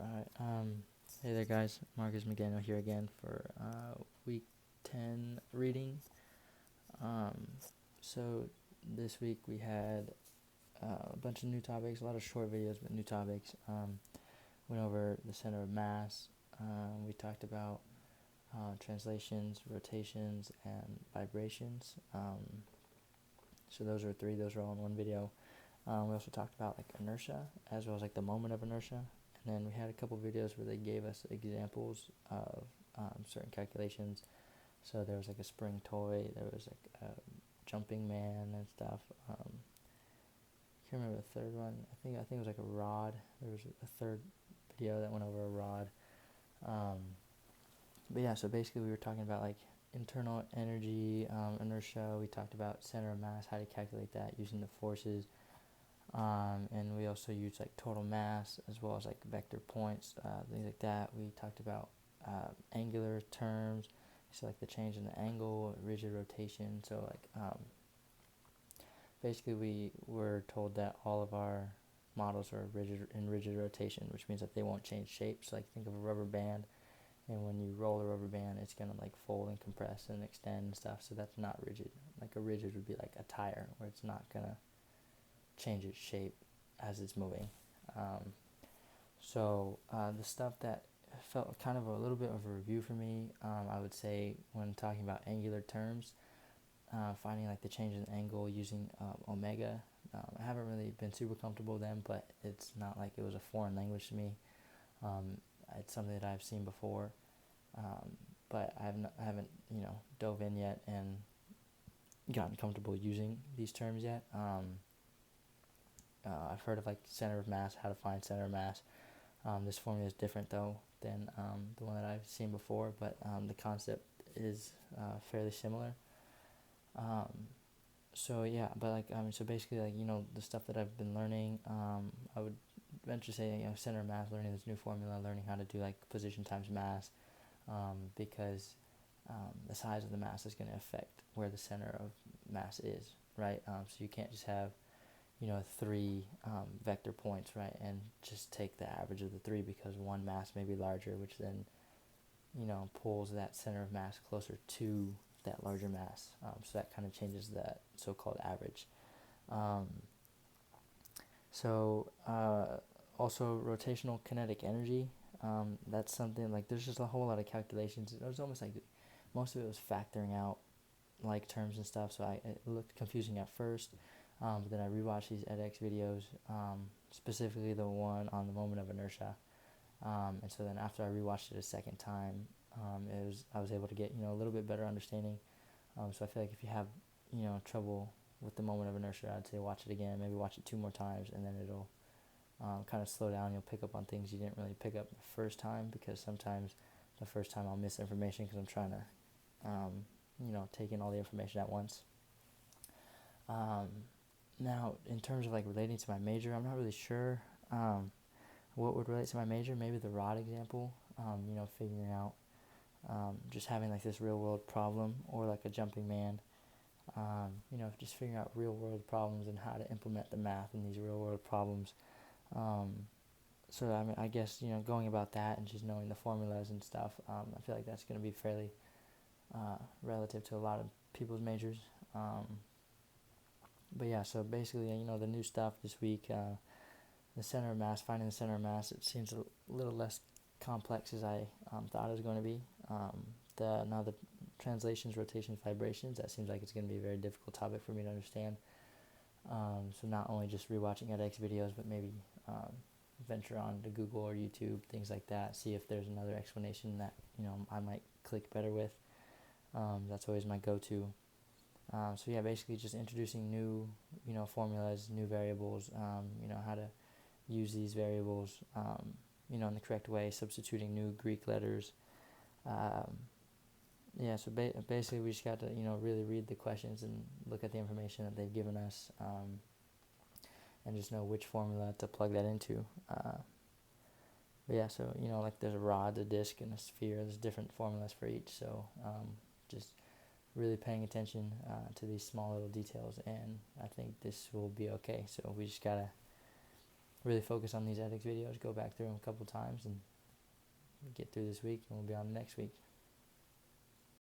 Alright, hey there guys, Marcus McDaniel here again for week 10 reading. Um, so this week we had a bunch of new topics, a lot of short videos but new topics. Went over the center of mass. We talked about translations, rotations, and vibrations. So those are three, those are all in one video. We also talked about like inertia as well as like the moment of inertia. And then we had a couple videos where they gave us examples of certain calculations. So there was like a spring toy, there was like a jumping man and stuff. I can't remember the third one. I think it was like a rod. There was a third video that went over a rod. But yeah, so basically we were talking about like internal energy, inertia. We talked about center of mass, how to calculate that using the forces. And we also used like total mass as well as like vector points, things like that. We talked about angular terms, so like the change in the angle, rigid rotation. So like basically we were told that all of our models are rigid rotation, which means that they won't change shape. So like think of a rubber band, and when you roll a rubber band, it's gonna like fold and compress and extend and stuff. So that's not rigid. Like a rigid would be like a tire, where it's not gonna change its shape as it's moving. The stuff that felt kind of a little bit of a review for me, I would say when talking about angular terms, finding like the change in angle using omega. I haven't really been super comfortable with them, but it's not like it was a foreign language to me. It's something that I've seen before, but I haven't dove in yet and gotten comfortable using these terms yet. I've heard of like center of mass, how to find center of mass. This formula is different though than the one that I've seen before, but the concept is fairly similar. So yeah, but like so basically like the stuff that I've been learning, I would venture to say center of mass, learning this new formula, learning how to do like position times mass, because the size of the mass is going to affect where the center of mass is, right? So you can't just have three vector points, right, and just take the average of the three, because one mass may be larger, which then pulls that center of mass closer to that larger mass. So that kind of changes that so-called average. Um, Also rotational kinetic energy. That's something like there's just a whole lot of calculations. It was almost like most of it was factoring out like terms and stuff, so it looked confusing at first. But then I rewatched these edX videos, specifically the one on the moment of inertia. And so then after I rewatched it a second time, I was able to get a little bit better understanding. So I feel like if you have trouble with the moment of inertia, I'd say watch it again. Maybe watch it 2 more times, and then it'll kind of slow down. You'll pick up on things you didn't really pick up the first time, because sometimes the first time I'll miss information because I'm trying to take in all the information at once. Now, in terms of like relating to my major, I'm not really sure what would relate to my major. Maybe the rod example, figuring out just having like this real world problem, or like a jumping man, just figuring out real world problems and how to implement the math in these real world problems. So I mean, I guess going about that and just knowing the formulas and stuff, I feel like that's going to be fairly relative to a lot of people's majors. But yeah, so basically, the new stuff this week, the center of mass, finding the center of mass, it seems a little less complex as I thought it was going to be. Now the translations, rotations, vibrations, that seems like it's going to be a very difficult topic for me to understand. So not only just rewatching edX videos, but maybe venture on to Google or YouTube, things like that, see if there's another explanation that I might click better with. That's always my go-to. So yeah, basically just introducing new formulas, new variables, how to use these variables in the correct way, substituting new Greek letters. So basically we just got to really read the questions and look at the information that they've given us, and just know which formula to plug that into. But yeah, so like there's a rod, a disc, and a sphere. There's different formulas for each. So just really paying attention to these small little details, and I think this will be okay. So we just gotta really focus on these ethics videos, go back through them a couple times, and get through this week, and we'll be on the next week.